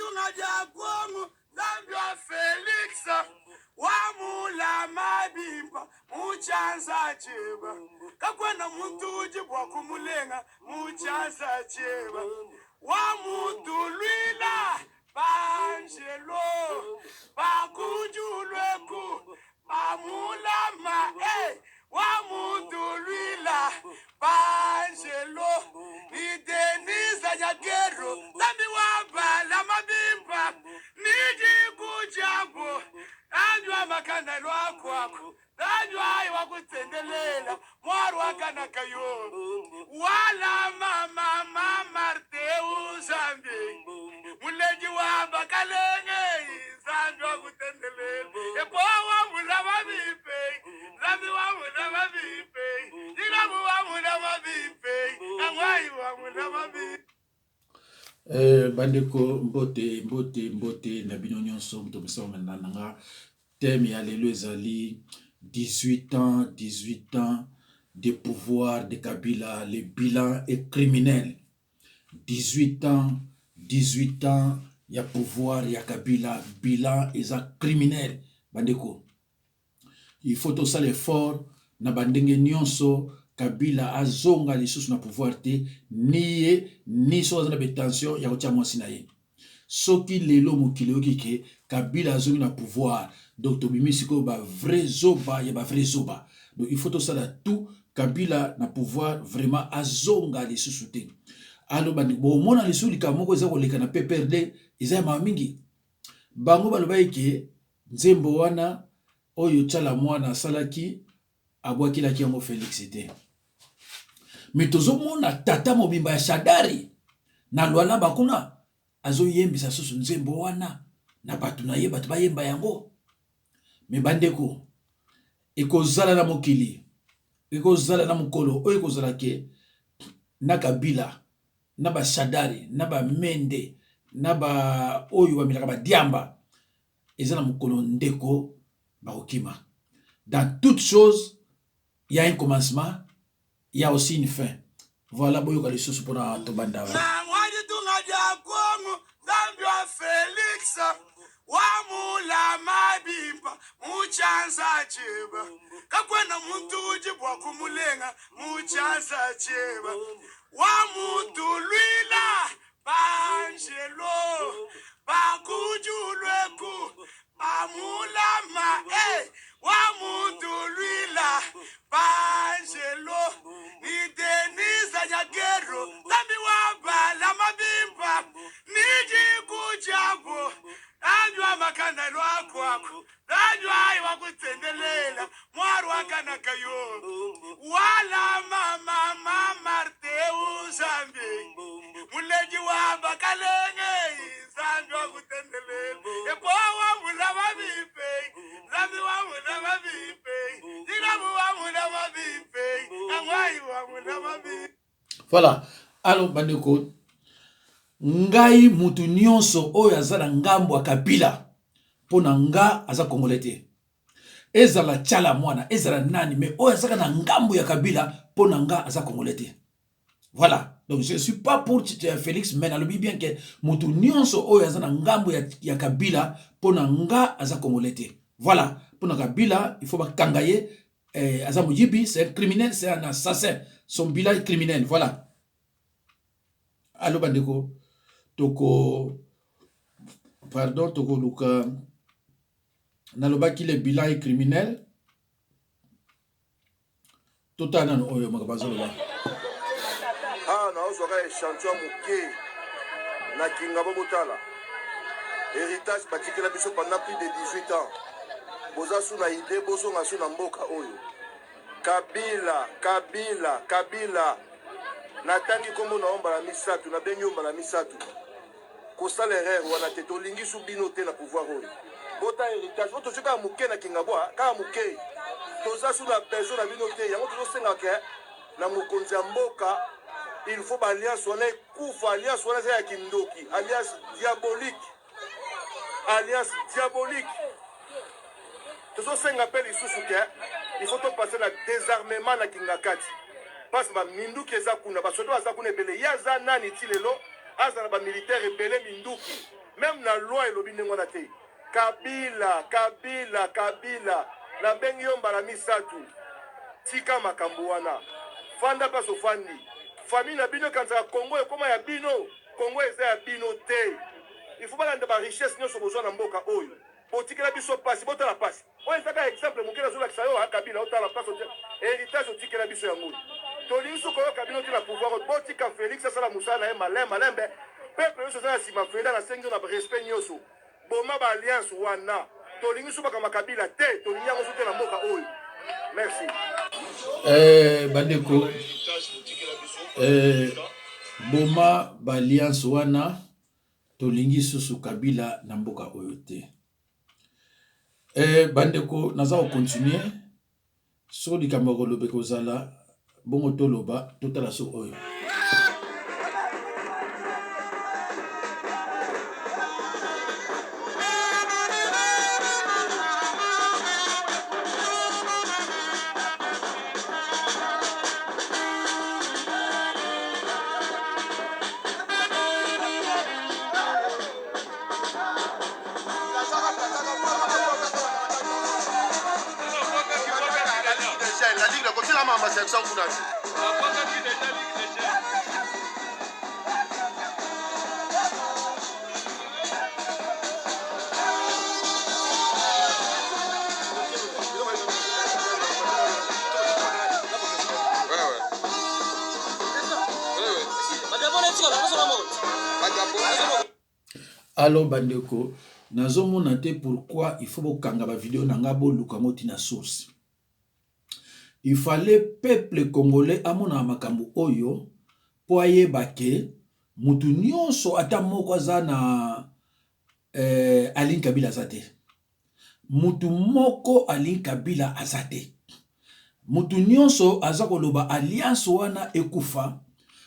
tunga dia Kongo Zambi wa Felix Wamula mabimba Muchanza cheba Kakwena muntu ujibwa kumulenga Muchanza cheba Wamutulwila Banjelo Bakujulweku Amulama Wamutulwila Banjelo Ideniza Nyagero Zambi wabala mabimba Niji kujambo Anjwa makanda lwakwako Anjwa iwa kutendelela Mwaru wakana kayo Wala mama marte uzambi Muleji wamba kalenge Zambi wa kutendelela Epo wamula mabipe Zambi wamula mabipe Jilamu wamula mabipe Angwai wamula mabipe Bandeko mbote na bino nyonso mtomisa menanga thème ya lelo ezali 18 ans de pouvoir de Kabila, le bilan est criminel. 18 ans ya pouvoir ya Kabila, bilan est criminel. Bandeko, il faut tout ça l'effort na bandenge nyonso Kabila azonga lisusu na pouvoir te ni so na betension ya kotia mwasi na ye. Soki lelo mokili okike Kabila azongi na pouvoir donc tobimisi ko ba vrai zoba ya ba vrai zoba. Donc il faut tout ça tout Kabila na pouvoir vraiment azonga lisusu te. Alo bandi bo mona lisusu likamoko eza koleka na PPRD eza ma mingi. Bango baloba eke nzembo wana oyo tsala mwana salaki abwakilaki yango Felix te. Mais tozomona tata mobimba ya Shadari na Luala bakuna azo yembisa susu nzembo wana na batu na ye batu bayemba yango. Mais bandeko ekozala na mokili ekozala na mukolo oyo ekozala ke na Kabila na ba Shadari na ba Mende na ba oyo bamilaka ba diamba ezala mukolo ndeko bakokima. Dans toute chose il y a un commencement, il y a aussi une fin. Voilà, boyo kali soso pona tobanda. Na ngwaji tunga dia Kongo Zambi wa Felix Wamula mabimba Muchanza cheba Kakwena muntu ujibwa kumulenga Muchanza cheba Wamutulwila Banjelo Bakujulweku Amulama Wamutulwila Banjelo Ideniza Nyagero Zambi wabala mabimba Niji kujambo Anjwa makanda lwakwako Anjwa iwa kutendelela Mwaru wakana kayo Wala mama marte uzambi Muleji wamba kalenge Zambi wa kutendelela Epo wamula mabipe Zambi wamula mabipe Jilamu wamula mabipe Angwai wamula mabipe. Voilà. Alors bandeko ngai mutu nyonso oyo azala ngambo ya Kabila pona nga aza congolais te. Ezala tchala mwana ezala nani mais oyo azaka na ngambo ya Kabila pona nga aza congolais te. Voilà. Donc je ne suis pas pour Félix mais nalobi bien que mutu nyonso oyo azala ngambo ya Kabila pona nga aza congolais te. Voilà. Pona Kabila il faut bakangaye aza mujibi, c'est un criminel, c'est un assassin. Son bilan est criminel. Voilà. Allo bandeko toko pardon toko luka naloba ki le bilan est criminel totana no oyo makabazo ba na ozoka échantillon moke na kinga bobotala héritage batikela biso pendant plus de 18 ans boza suna idée bozonga suna mboka oyo Kabila natangi kombo na ombala misatu na bengi ombala misatu kosala erreur wana te tolingi su bino te na pouvoir oyo bota héritage oto soka muke na kingabwa kaka muke toza su na besoin na bino te yango tozosenga ke na mokonzi ya mboka il faut ba alliance wana ekufa alliance wana eza ya kindoki alliance diabolique tozosenga mpe lisusu ke il faut topase na désarmement na kingakati parce que minduki eza kuna basoda baza kuna ebele ye aza nani ti lelo aza na bamilitaire ebele minduki même na loi elobi ndenge wana te. Kabila na bengi yo mbala misatu tika makambo wana fanda paso fandi famille na bino kanza Congo ekoma ya bino Congo eza ya bino te. Il faut pas ba richesse nyonso bozwa na mboka oyo botikela biso pasi botala pasi oyo ezaka exemple mokela azolakisa yo Kabila otala pasi héritage otikela biso yango tolingi sokoyoka bino te na pouvoir botika Félix asala mosala na ye malembe peuple nyonso eza na nsima Freda na sengi yo na respect nyonso boma ba alliance wana tolingi so bakama Kabila te tolingi yango so te na mboka oyo. Merci. Bandeko boma ba alliance wana tolingi susu Kabila na mboka oyo te. Bandeko naza ko continuer so likambo kolobe kozala bongo toloba totala so oyo. La ligue, comme c'est la maman, c'est ça qu'on a vu. Alors bandeko nazomona te pourquoi il faut bokanga ba vidéo nanga boluka ngoti na source. Il fallait peuple congolais amona makambo oyo po ayeba ke mutu nyonso ata moko aza na Aline Kabila azate. Mutu moko Aline Kabila azate. Mutu nyonso aza koloba alliance wana ekufa.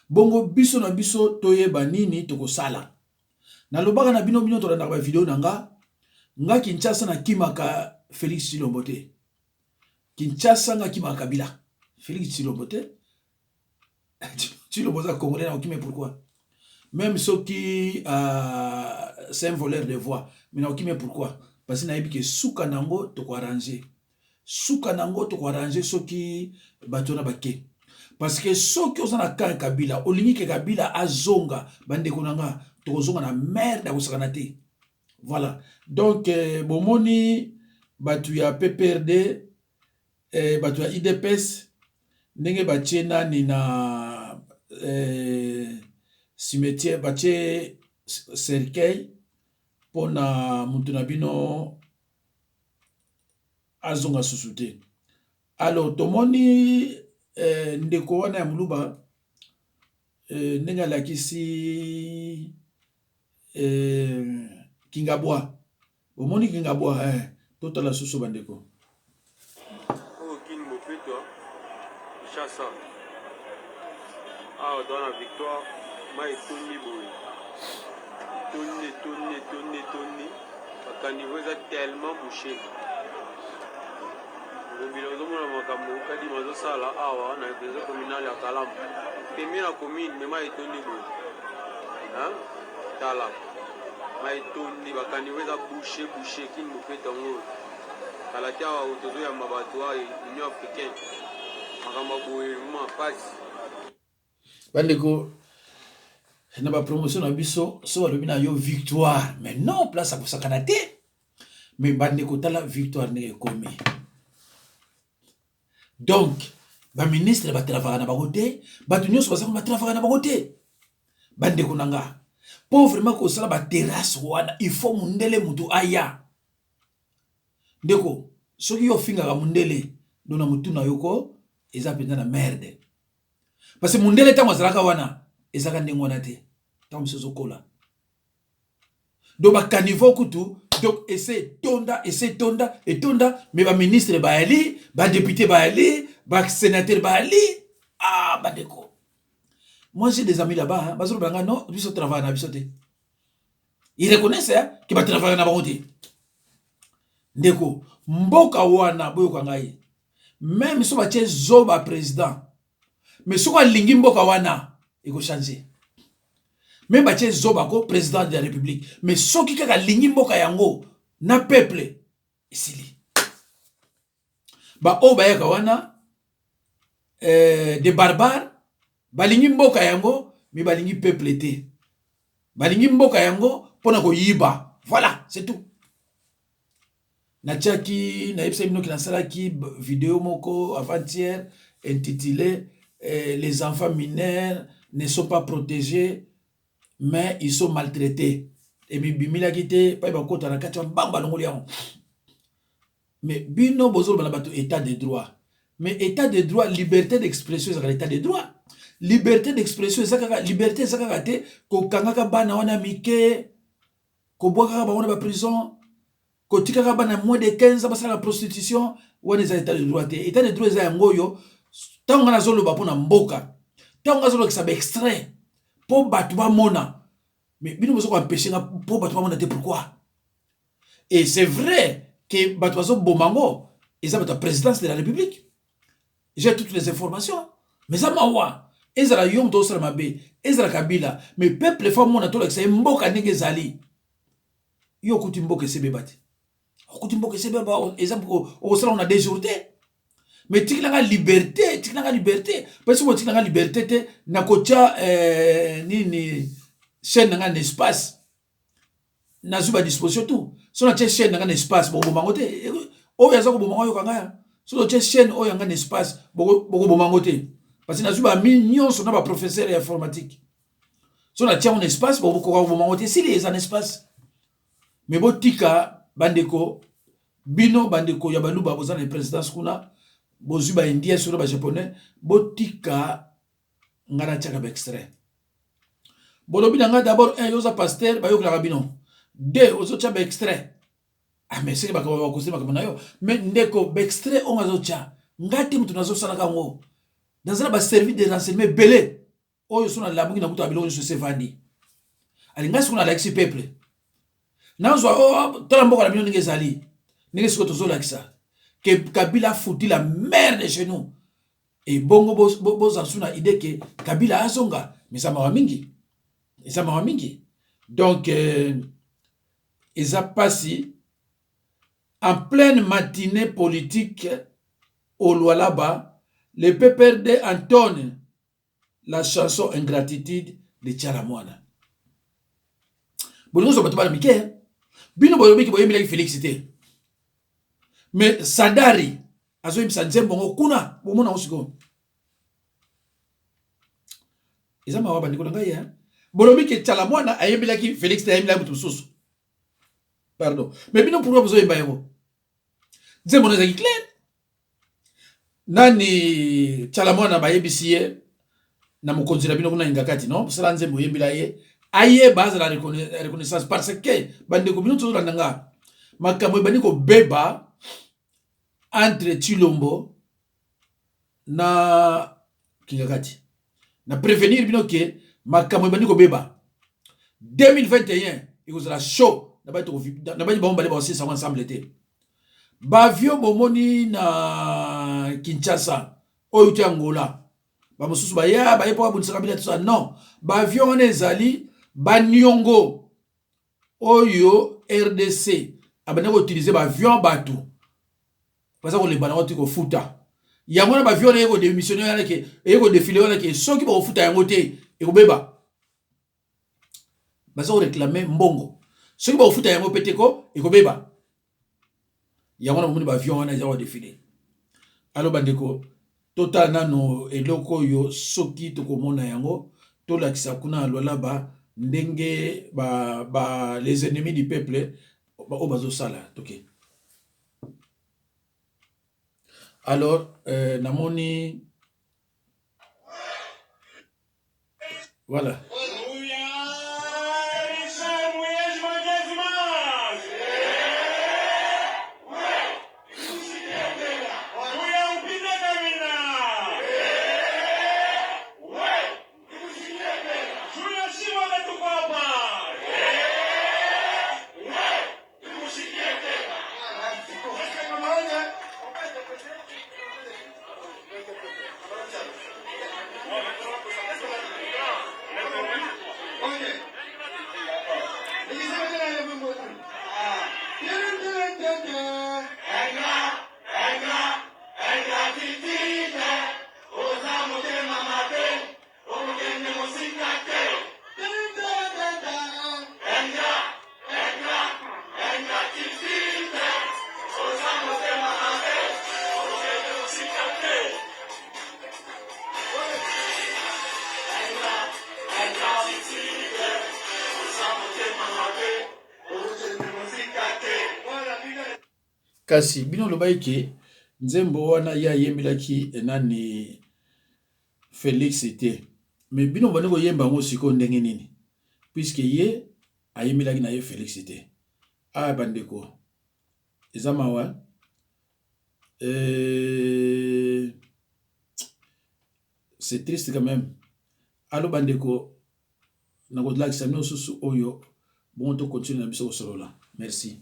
Bongo biso na biso toyeba nini tokosala. Na lobaka na bino tolanda ba video nanga Kinshasa na kimaka Félix Tshilombo te. Kinshasa nga kimaka Kabila. Félix Tshilombo te. Tshilombo za congolais na okime pourquoi? Même ceux qui c'est un voleur de voix. Mais na okime pourquoi? Parce que na yebi ke suka nango to ko arranger. Suka nango to ko arranger ceux qui batona baké. Parce que ceux qui ont na kan Kabila, olingi ke Kabila azonga bande konanga to zonga na merde akosakana te. Voilà. Donc bomoni batu ya PPRD batu ya IDPS ndenge batiena ni na cimetière batie cercueil pona mutu na bino azonga susute. Alors tomoni ndeko wana ya muluba ndenge alakisi Kingabwa. Omoni Kingabwa totala susu bandeko. Chassa. Ah, dans la victoire, mais Tony Boy. Tony. Parce que niveau est tellement bouché. Le bilan de mon camarade, quand il m'a dit ça là, on a des communales à Kalam. Et bien la commune, mais moi Tony Boy. Hein? Kalam. Mais Tony, parce que niveau est bouché, qui nous fait en haut. Kalakia autour de Mabatoa et l'Union africaine. Bandeko na ba promotion na biso so balobi na yo victoire mais non place à kosakana te mais bandeko tala victoire ne ekomi donc ba ministre ba travailler na ba côté ba nyonso ba travailler na ba côté bandeko nanga pour vraiment ko sala ba terrasse wana il faut mundele mutu aya ndeko soki yo finga ka mundele dona mutu na yoko eza penda na merde parce que mundele tango azalaka wana ezaka ndenge wana te tango misozo kola do ba caniveau kutu donc essaie tonda mais ba ministre ba ali ba député ba ali ba sénateur ba ali bandeko moi j'ai des amis là-bas hein bazo banga non biso travail na biso te ils reconnaissent hein que ba travail na bango te ndeko mboka wana boyo kwa ngai même si tu es Zoba président, mais si tu as lingimbo kawana, il faut changer. Même batie Zobako, président de la République. Mais ce qui a ligné mboka yango, na peuple, isili. Ba o ba yaka wana, des barbares, balingi mboka yango, mais balingi peuple te. Balingi mboka yango, pona ko yiba. Voilà, c'est tout. Na tchaki, na epsa mino ki na salaki vidéo moko avant-hier, intitulé les enfants mineurs ne sont pas protégés, mais ils sont maltraités. Et puis, bimila kite, pa iba kota na kati wa bamba nongoli yango. Mais bino bozo bana bato état de droit. Mais état de droit, liberté d'expression, c'est l'état de droit. Liberté d'expression, c'est liberté, c'est kate ko kangaka bana wana mike, ko boka ba wana ba prison, ko tikaka bana moins de 15 ans ba la prostitution, wana za état de droit. État de droit za ngoyo, tango na zolo ba pona mboka. Tango na zolo ki sa extrait. Po batu ba mona. Mais bino bozo ko empêcher na po batu ba mona te pourquoi? Et c'est vrai que batu bazo bomango, ils ont la présidence de la République. J'ai toutes les informations. Mais ça m'a wa. Ezra yom to sala mabe, Ezra Kabila, mais peuple femme mona to l'ex mboka nenge zali. Yo kuti mboka sebe bati. Kuti mboka sebe ba exemple au sala on a déjourté. Mais tikilanga liberté, parce que tikilanga liberté te na kocha nini chaîne nga espace. Na zuba disposition tout. So na chaîne nga espace bo mangote. O yaza ko bomango yo kanga. So na chaîne o yanga espace bo bomangote. Parce que na zuba mignon so na ba professeur informatique. So na tia un espace bo ko bomangote si les en espace. Mais bo tika bandeko bino bandeko ya baluba bozana le présidence kuna bozuba indien sur ba japonais botika ngana tchaka ba extrait bolobi nga d'abord un yoza pasteur ba yokla bino deux ozo tcha ba extrait ah mais c'est ba ko kosema kama nayo mais ndeko ba extrait on azo tcha ngati mtu nazo sala kango dans un ba service de renseignement belé oyo sona labuki na kuta bilo so sevandi ali ngasi kuna la peuple nazo tala mboka la bino ngezali nige siko tozo la kisa que Kabila foutit la merde de chez nous. Et bongo bos asuna idée que Kabila azonga. Mais ça m'a mingi. Et ça m'a mingi. Donc, ils ont passé en pleine matinée politique au Lualaba, le PPRD entonne la chanson Ingratitude de Tchalamouana. Bon, nous sommes pas Mickey. Bino boyobi ki boyobi la félicité. Mais Sadari, azo yimisa nzembo kuna bomona osiko. Eza mawa bandiko ngai ya. Bolobi ke Tchalamouana ayembela ki Félix ayembela mutu susu. Pardon. Mais bino pourquoi vous yemba yebo? Nzembo na zaki clair. Nani Tchalamouana bayebisiye na mokonzi na bino kuna ingakati non? Sala nzembo yembela ye. Aye base la reconnaissance parce que bandiko bino to landanga. Makambo bandiko beba entre Chilombo na Kingakati. Na prévenir bino ke makambo bandiko beba 2021 il was la show na ba bomba ba aussi ça ensemble été ba vio bomoni na Kinshasa oyo ti Angola ba mususu ba ya ba yepo abunisa kabila tout ça non ba vio on ezali ba nyongo oyo RDC abana ko utiliser ba avion bateau parce que les banana ko futa yango na ba avion eko démissionner yana ke eko défiler yana ke soki ba futa yango te eko beba bazo réclamer mbongo soki ba futa yango peteko eko beba yango na moni ba avion wana za défiler alo bandeko total nano eloko yo soki to komona yango to lakisa kuna Lualaba ndenge ba les ennemis du peuple ba obazo sala toke. Alors namoni voilà. kasi bino lobai ke nzembo wana ya yembelaki enani Félix était mais bino bane ko yemba ngo siko ndenge nini puisque ye ayembelaki na ye Félix était bandeko ezamawa c'est triste quand même allo bandeko nakodlakisa bino susu oyo bon to continue na biso solola merci.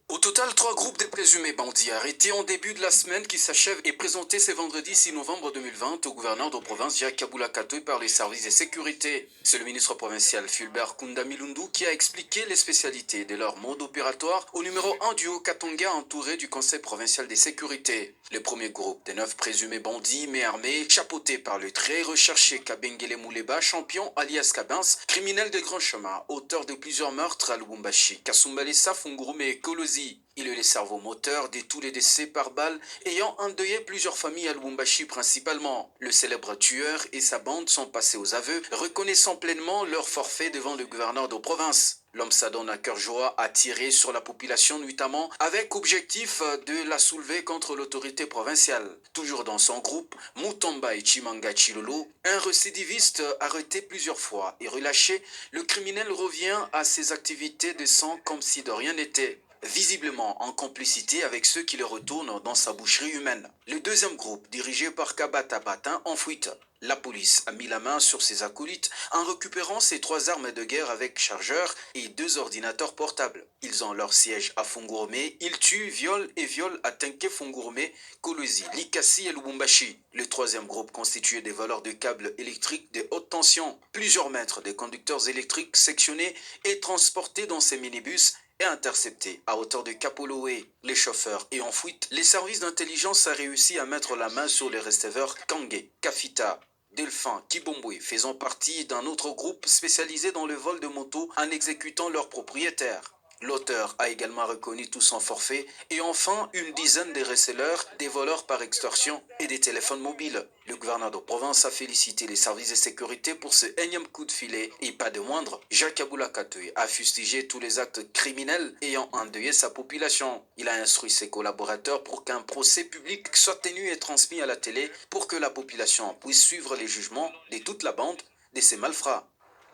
Au total, 3 groupes de présumés bandits arrêtés en début de la semaine qui s'achève et présentés ce vendredi 6 novembre 2020 au gouverneur de province Jacques Kabula Katoy par les services de sécurité. C'est le ministre provincial Fulbert Kunda Milundu qui a expliqué les spécialités de leur mode opératoire au numéro 1 du Haut-Katonga entouré du conseil provincial de sécurité. Le premier groupe de 9 présumés bandits mais armés, chapeauté par le très recherché Kabengele Mouleba, champion alias Kabins, criminel de grand chemin, auteur de plusieurs meurtres à Lubumbashi, Kasumbalesa, Fungurume et Kolosi. Il est le cerveau moteur de tous les décès par balle ayant endeuillé plusieurs familles à Lubumbashi principalement. Le célèbre tueur et sa bande sont passés aux aveux, reconnaissant pleinement leur forfait devant le gouverneur de province. L'homme s'adonne à cœur joie à tirer sur la population notamment avec objectif de la soulever contre l'autorité provinciale. Toujours dans son groupe, Mutomba et Chimanga Chilolo, un récidiviste arrêté plusieurs fois et relâché, le criminel revient à ses activités de sang comme si de rien n'était. Visiblement en complicité avec ceux qui le retournent dans sa boucherie humaine. Le deuxième groupe, dirigé par Kabata Batin, en fuite. La police a mis la main sur ses acolytes en récupérant ses 3 armes de guerre avec chargeur et 2 ordinateurs portables. Ils ont leur siège à Fungurume. Ils tuent, violent à Tenke Fungurume, Kolosi, Likasi et Lubumbashi. Le troisième groupe constitué des voleurs de câbles électriques de haute tension. Plusieurs mètres de conducteurs électriques sectionnés et transportés dans ces minibus et interceptés à hauteur de Kapoloé. Les chauffeurs et en fuite, les services d'intelligence ont réussi à mettre la main sur les receveurs Kangé, Kafita, Delphin, Kibombwe, faisant partie d'un autre groupe spécialisé dans le vol de motos en exécutant leurs propriétaires. L'auteur a également reconnu tout son forfait et enfin une dizaine de receleurs, des voleurs par extorsion et des téléphones mobiles. Le gouverneur de province a félicité les services de sécurité pour ce énième coup de filet et pas de moindre, Jacques Kabula Katoy a fustigé tous les actes criminels ayant endeuillé sa population. Il a instruit ses collaborateurs pour qu'un procès public soit tenu et transmis à la télé pour que la population puisse suivre les jugements de toute la bande de ces malfrats.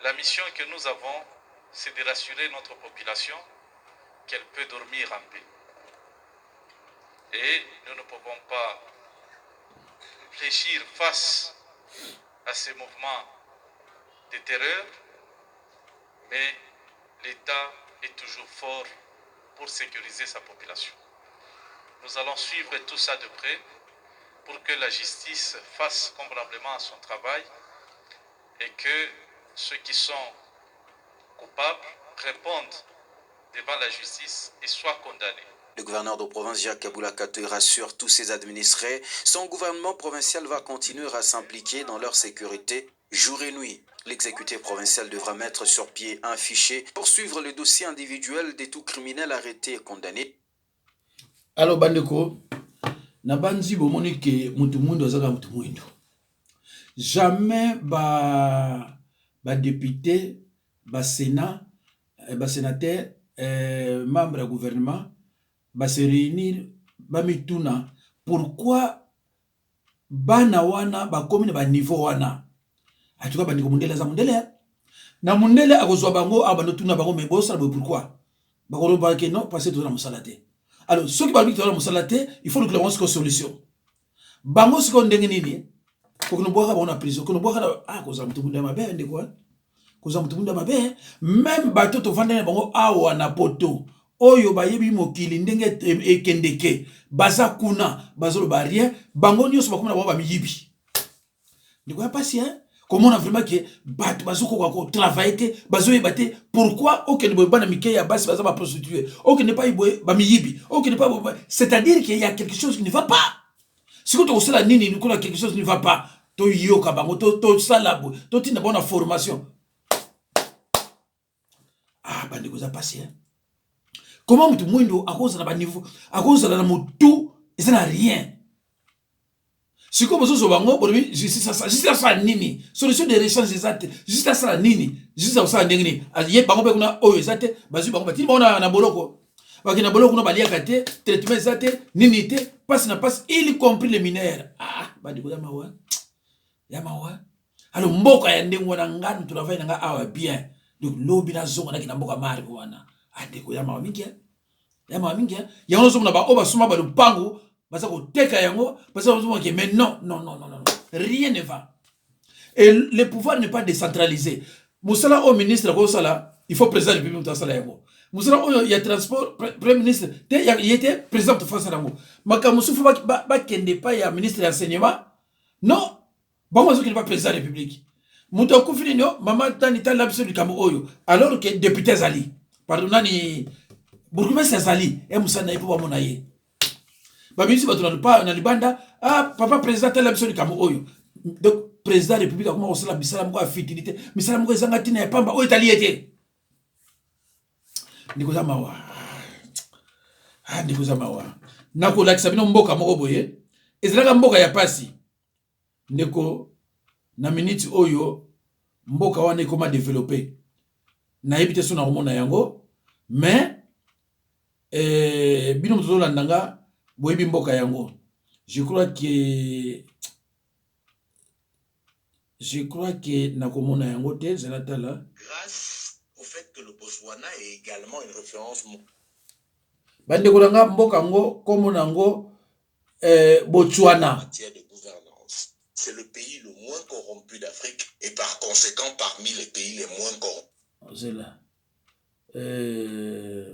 La mission que nous avons, c'est de rassurer notre population qu'elle peut dormir en paix. Et nous ne pouvons pas réfléchir face à ces mouvements de terreur, mais l'État est toujours fort pour sécuriser sa population. Nous allons suivre tout ça de près pour que la justice fasse convenablement son travail et que ceux qui sont coupables répondent devant la justice et soient condamnés. Le gouverneur de province Jacques Kabula Katoy rassure tous ses administrés. Son gouvernement provincial va continuer à s'impliquer dans leur sécurité jour et nuit. L'exécutif provincial devra mettre sur pied un fichier pour suivre le dossier individuel de tout criminel arrêté et condamné. Alors bandeko, na banzi bomoni ke mutu mundo azaka mutu mundo. Jamais ba député, ba sénat, ba sénateur, membre du gouvernement va se réunir ba mituna pourquoi bana wana ba komi ba niveau wana atuka bandiko mundele za mundele na mundele akozwa bango abano tuna bango mais bosa pourquoi bakoro ba ke non passer tout na musalate. Alors ceux qui parlent de la musalate il faut que l'on trouve une solution bango siko ndenge nini ko no boka ba na prison ko no boka koza mutu mundele mabe ndeko koza mutu mundele mabe même bato to vanda bango awa na poto oyo bayebi mokili ndenge ekendeke baza kuna bazolo barrière bango nyonso bakoma na ba miyibi ndiko ya pasi comment on a vraiment que bat bazoko ko travailler te bazoye baté pourquoi aucun ne ba na mike ya basi baza ba prostituer aucun ne pas iboye ba miyibi aucun ne pas c'est-à-dire qu'il y a quelque chose qui ne va pas si ko to sala nini ni ko quelque chose qui ne va pas to yoka bango to sala to tina bonne formation bandiko za pasi comment mutu mwindo akoza na ba niveau akoza na mutu ça n'a rien si comme ça bango bobi justice ça nini solution de rechange des actes justice ça nini justice ça ndengini aye bango pe kuna oyo ezate bazu bango batini bona na boloko bakina bolo kuna baliaka te traitement eza te nini te passe na passe y compris les mineurs. Ah bandeko ya mawa alors mboka ya ndenge wana ngano travail nga awa bien donc lobi na zongo na kina mboka mari ko wana andeko ya mawa mingi ya ono zongo na ba oba suma ba lupango baza ko teka yango baza ko zongo ke mais non rien ne va et le pouvoir n'est pas décentralisé. Musala au ministre ko sala il faut président du public sala yango musala o ya transport premier ministre il était président de France yango makamusu faut ba kende pas ya ministre d'enseignement non bon moi qui n'est pas président de la République muto kufini no mama tani tala biso du Cameroun oyo alors que député zali pardon nani bourgmestre zali e musana ipo ba monaye ba ministre batuna pas na libanda ah papa président tala biso du Cameroun oyo donc président de la République comment osala bisala mko affinité misala mko ezanga tina ya pamba o itali ete ndiko mawa ndiko mawa nako lakisa bino mboka moko boye ezalaka mboka ya pasi ndeko na minute oyo mboka wana ekoma développer na yebite so na komona yango mais bino mtoto landanga boyebi mboka yango je crois que nakomona yango te zelatala grâce au fait que le Botswana est également une référence bande kolanga mboka ngo komona ngo Botswana en matière de gouvernance. C'est le pays le moins corrompu d'Afrique et par conséquent parmi les pays les moins corrompus. C'est là.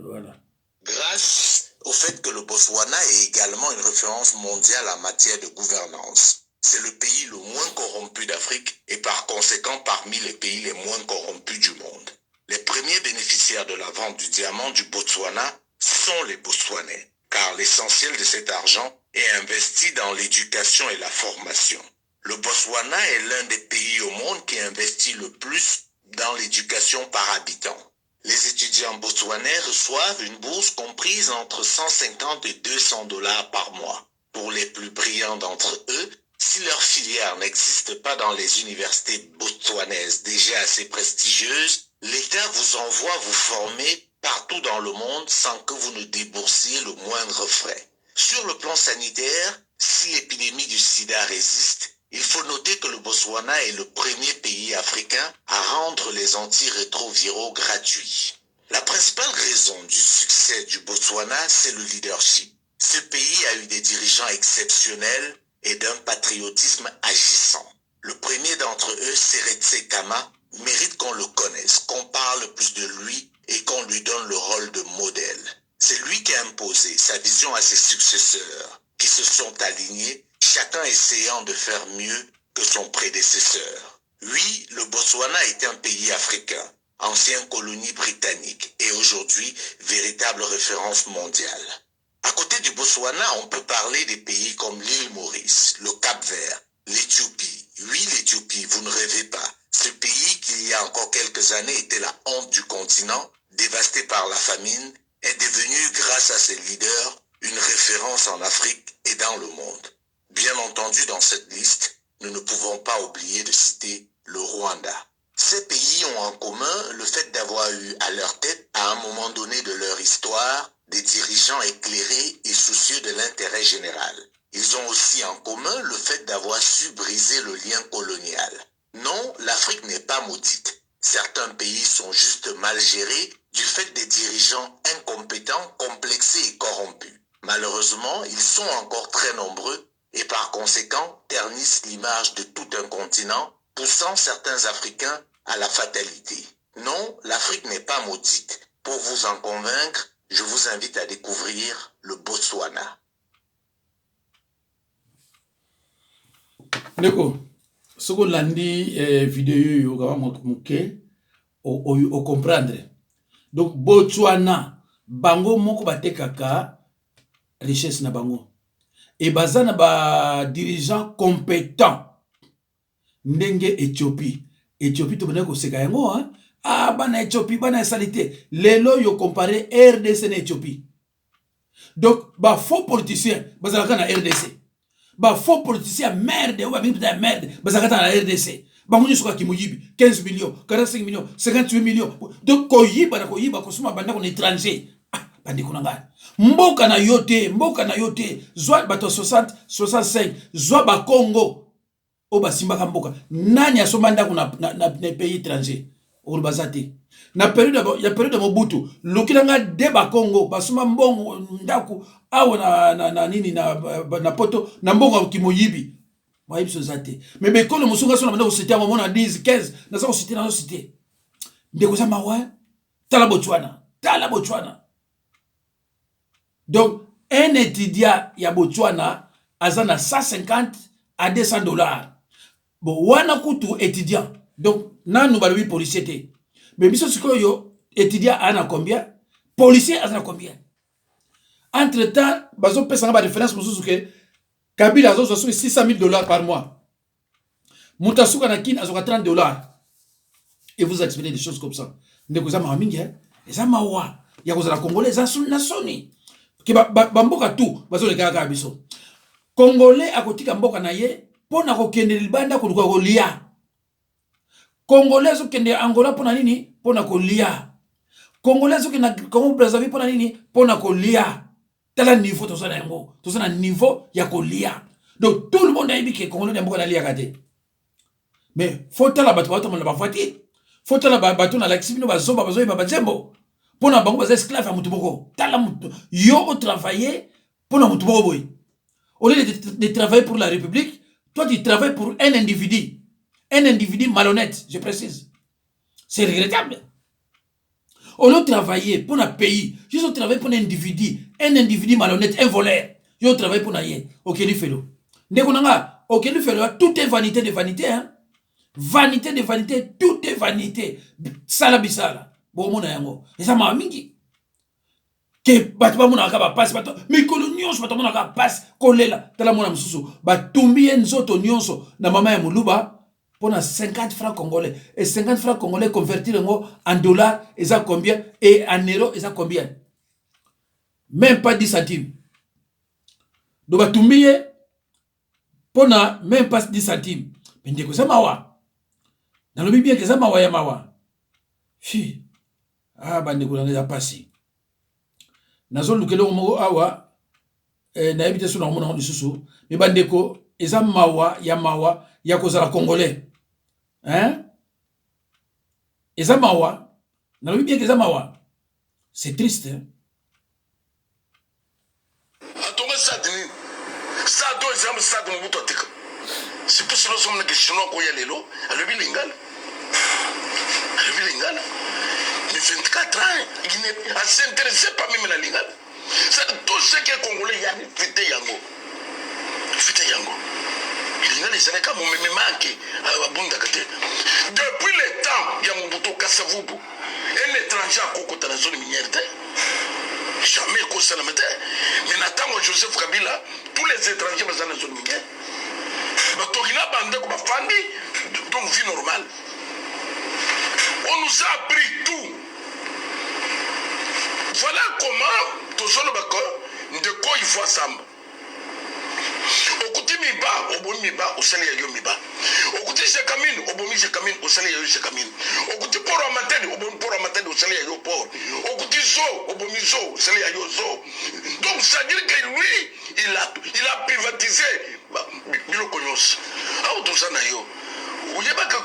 Voilà. Grâce au fait que le Botswana est également une référence mondiale en matière de gouvernance. C'est le pays le moins corrompu d'Afrique et par conséquent parmi les pays les moins corrompus du monde. Les premiers bénéficiaires de la vente du diamant du Botswana sont les Botswanais, car l'essentiel de cet argent est investi dans l'éducation et la formation. Le Botswana est l'un des pays au monde qui investit le plus dans l'éducation par habitant. Les étudiants botswanais reçoivent une bourse comprise entre 150 et 200 $ par mois. Pour les plus brillants d'entre eux, si leur filière n'existe pas dans les universités botswanaises déjà assez prestigieuses, l'État vous envoie vous former partout dans le monde sans que vous ne déboursiez le moindre frais. Sur le plan sanitaire, si l'épidémie du sida résiste, il faut noter que le Botswana est le premier pays africain à rendre les antirétroviraux gratuits. La principale raison du succès du Botswana, c'est le leadership. Ce pays a eu des dirigeants exceptionnels et d'un patriotisme agissant. Le premier d'entre eux, Seretse Khama, mérite qu'on le connaisse, qu'on parle plus de lui et qu'on lui donne le rôle de modèle. C'est lui qui a imposé sa vision à ses successeurs, qui se sont alignés, chacun essayant de faire mieux que son prédécesseur. Oui, le Botswana est un pays africain, ancienne colonie britannique et aujourd'hui véritable référence mondiale. À côté du Botswana, on peut parler des pays comme l'île Maurice, le Cap-Vert, l'Éthiopie. Oui, l'Éthiopie, vous ne rêvez pas. Ce pays qui, il y a encore quelques années, était la honte du continent, dévasté par la famine, est devenu, grâce à ses leaders, une référence en Afrique et dans le monde. Bien entendu, dans cette liste, nous ne pouvons pas oublier de citer le Rwanda. Ces pays ont en commun le fait d'avoir eu à leur tête, à un moment donné de leur histoire, des dirigeants éclairés et soucieux de l'intérêt général. Ils ont aussi en commun le fait d'avoir su briser le lien colonial. Non, l'Afrique n'est pas maudite. Certains pays sont juste mal gérés du fait des dirigeants incompétents, complexés et corrompus. Malheureusement, ils sont encore très nombreux et par conséquent ternissent l'image de tout un continent, poussant certains Africains à la fatalité. Non, l'Afrique n'est pas maudite. Pour vous en convaincre, je vous invite à découvrir le Botswana. Ndeko, soko landi vidéo yo kawa moke o comprendre. Donc Botswana bango moko batekaka richesse na bango. Et bazana ba dirigeant compétent. Ndenge Éthiopie to bana ko seka yango hein. Ah bana Éthiopie bana salité. Lelo yo comparé RDC na Éthiopie. Donc ba faux politicien bazalaka na RDC. Ba faux politicien merde ou ba merde bazalaka na RDC. Bango nyosuka kimuyibi 15 millions, 45 millions, 58 millions. Donc koyiba na koyiba ko suma banda ko étranger. bandeko na ngai. Mboka na yote, zwa bato 60, 65, zwa ba Congo, o basimbaka mboka. Nani asomba ndako na pays étranger? Orbazate. Na période de Mobutu, lukilanga de ba Congo, basoma mbongo ndako, awa na poto, na mbongo kimoyibi. Moyibi sozate. Mais bekolo musunga sona manda cité à moment na 10, 15, na sa cité na cité. Ndeko za mawa, tala Botswana. Donc, un étudiant ya Botswana azana 150 à 200 $. Bon, wana kutu étudiant. Donc, nanu balobi policier te. Mais biso sikoyo étudiant ana combien? Policier ana combien? Entre-temps, bazo pesa ba référence mususu ke Kabila azo 600 000 $ par mois. Mutasuka na kin azoka 30 $. Et vous exprimez des choses comme ça. Ndeko za mamingi eza mawa ya kozala congolais za na soni. Ke bamboka tu bazo le kaka biso. Congolais akotika mboka na ye pona kokende libanda koluka kolia. Congolais okende Angola pona nini? Pona kolia. Congolais okende Congo Brazzaville pona nini? Pona kolia. Tala niveau to sana yango. To sana niveau ya kolia. Donc tout le monde a dit que Congolais mboka na lia kate. Mais faut tala bato na ba voiture. Faut tala bato na laxibino bazomba bazoyeba bazembo. Pona bango baza esclave à mutuboko. Tala mutu yo au travailler pona mutuboko boy. Au lieu de travailler pour la République, toi tu travailles pour un individu. Un individu malhonnête, je précise. C'est regrettable. Au lieu de travailler pour un pays, juste travailler pour un individu malhonnête, un voleur. Je travaille pour un yé. Ok, lui fait l'eau. Nekonanga, ok, lui fait l'eau. Tout est vanité de vanité, hein. Vanité de vanité, tout est vanité. Sala bisala. Bon, mon ayango. Et ça m'a mingi. Que batba mon akaba passe, mais colonions, batba mon akaba passe, kolela. Tala mon amsusu. Batumbi enzoto nyonso. Na mama ya muluba. Pour 50 francs congolais. Et 50 francs congolais convertir en dollars, et ça combien? Et en euros, et ça combien? Même pas 10 centimes. Donc, batumbiye, pour même pas 10 centimes. Mais ndeko ça mawa. Dans le bien que ça mawa ya mawa. Fi. Ah, bandeko na passé. Nazo lukelo mo awa na ebite suna mo na lisusu. Mais bandeko eza mawa ya kozala congolais. Hein? Eza mawa. Na lobi bien que eza mawa. C'est triste, hein? Atonga sadini. Sado exam sado muto tika. C'est pour cela que je suis là pour y aller là. Alobi lingala. Mais 24 ans, il n'est assez intéressé par même la lingala. C'est tout ce qui est congolais, il y a une fête yango. Depuis le temps, il y a Mobutu Kasavubu, un étranger à Koko dans la zone minière. Jamais Kosa la mette. Mais Nathan Joseph Kabila, tous les étrangers dans la zone minière. Batorina Bande comme Fandi, donc vie normale. On nous a appris tout. Voilà comment, tout ça, de quoi il faut ensemble. Okuti miba, obomi miba, osali ya yo miba. Okuti shekamine, obomi shekamine, osali ya yo shekamine. Okuti poro amatedi, obomi poro amatedi, osali ya yo poro. Okuti zo, obomi zo, osali ya yo zo. Donc ça veut dire que lui, il a privatisé bilo konyos. Ah, tout ça na yo. Vous voyez pas que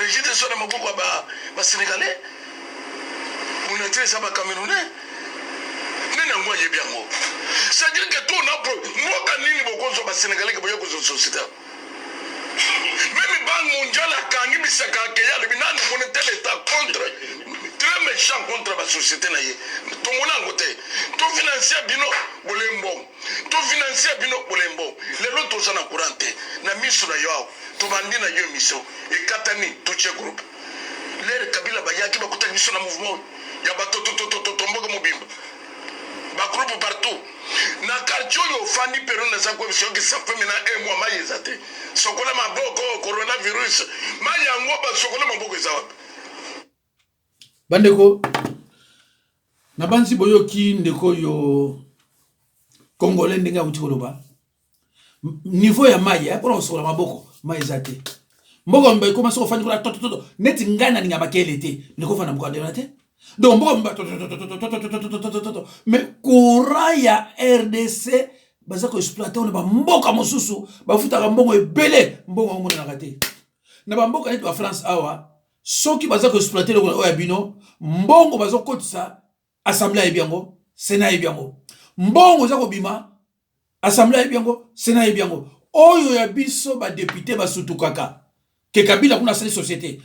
régime de son amaboko ba sénégalais. On a tiré ça ba camerounais. Moi j'ai bien mot. C'est-à-dire que tout n'a pas. Moi quand ni beaucoup sont sénégalais qui voyagent sur société. Même banque mondiale a gagné mais ça a gagné le bilan monétaire l'État contre très méchant contre la société naïe. Tout mon côté. Tout financier bino bolembo. Tout financier bino bolembo. Les autres sont en courant. Na mission na yo. Tout bandi na yo mission et katani tout ce groupe. Les Kabila bayaki ba kuta mission na mouvement. Ya ba to tomboka mobimba. Groupe partout. Na quartier yo fani peron na za kwa que ça fait maintenant un mois maïzate. Sokola maboko coronavirus. Mayango ba sokola maboko za. Bandeko na banzi boyoki ndeko yo congolais ndenga utikoloba. Niveau ya maya pour sokola maboko maïzate. Mboko mbe commence ko fani ko toto neti ngana ninga bakele te. Ndeko fana mko ndena te. Donc mais courant ya RDC baza ko exploiter on ba mboka mosusu ba futaka mbongo ebele mbongo mo na kate na ba mboka net ba France awa soki baza ko exploiter le oya bino mbongo baza kotisa assemblée ebiango sénat ebiango mbongo za ko bima assemblée ebiango sénat ebiango oyo ya biso ba député ba sutukaka que Kabila kuna sali société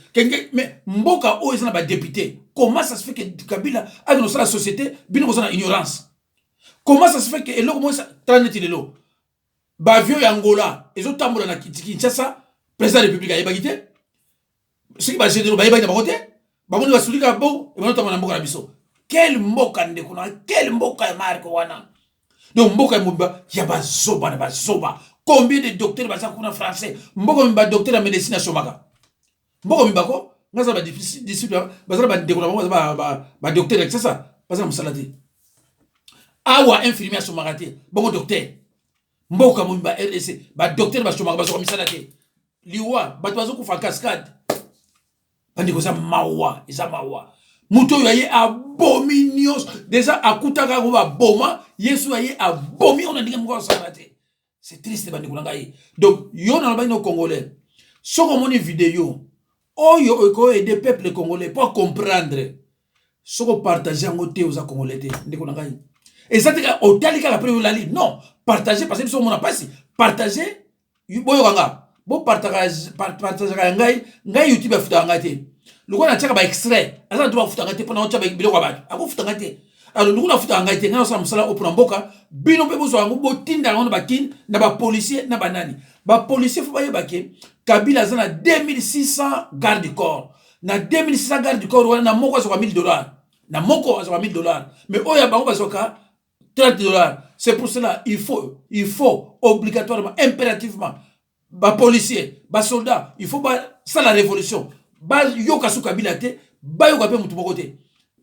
mais mboka o ezana ba député. Comment ça se fait que Kabila a dans la société bino kozana ignorance? Comment ça se fait que eloko mo 30 lelo ba vieux ya Angola ezo tambola na Kinshasa président de la République ayeba kité ce qui ba général ba yeba na bakote ba moni ba sulika bo e ba tambola na mboka na biso. Quel mboka ndeko na quel mboka ya marko wana? Donc mboka mboba ya ba zoba na ba zoba. Combien de docteurs baza kuna français? Mboko mba docteur en médecine à Somaka. Mboko mbako, ngaza ba disciple, baza ba dekona ba docteur avec ça. Baza musalati. Awa infirmier à Somaka te, bon docteur. Mboko mba RDC, ba docteur ba Somaka baza musalati. Liwa, ba bazo ku fa cascade. Bandi ko za mawa, isa mawa. Muto yaye abominios, déjà akutaka ko ba boma, Yesu yaye abomi on a dit ngo salati. C'est triste bandi kulangai. Donc yo na bani congolais. Soko moni vidéo. Oyo eko aider peuple congolais pour comprendre. Soko partager ngote aux congolais te ndeko nangai. Et ça tika otalika la première ligne. Non, partager parce que so mona pasi. Partager boyo kanga. Bo partager ngai YouTube afuta ngai te. Loko na chaka ba extrait. Asa droit afuta ngai te pona ocha ba biloko ba. Ako futa ngai te. Alors nous avons fait un gars qui a musala au Pramboka, bino pe bozo ngo botinda ngo bakin na ba policier na banani. Ba policier faut baye baké Kabila zana 2600 garde du corps. Na 2600 garde du corps na moko zo $1000. Na moko zo $1000. Mais oya bango bazoka $30. C'est pour cela il faut obligatoirement impérativement ba policier, ba soldat, il faut ba ça la révolution. Ba yoka su Kabila te, ba yoka pe mutu bokote.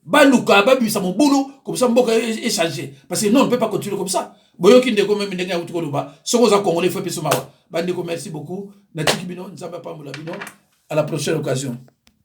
Baluka babisa mon boulot comme ça mboka échanger parce que non on ne peut pas continuer comme ça boyoki ndeko même ndenge utuko loba soko za congolais faut peso mawa bande ko merci beaucoup na tiki bino nzamba pa mula bino à la prochaine occasion.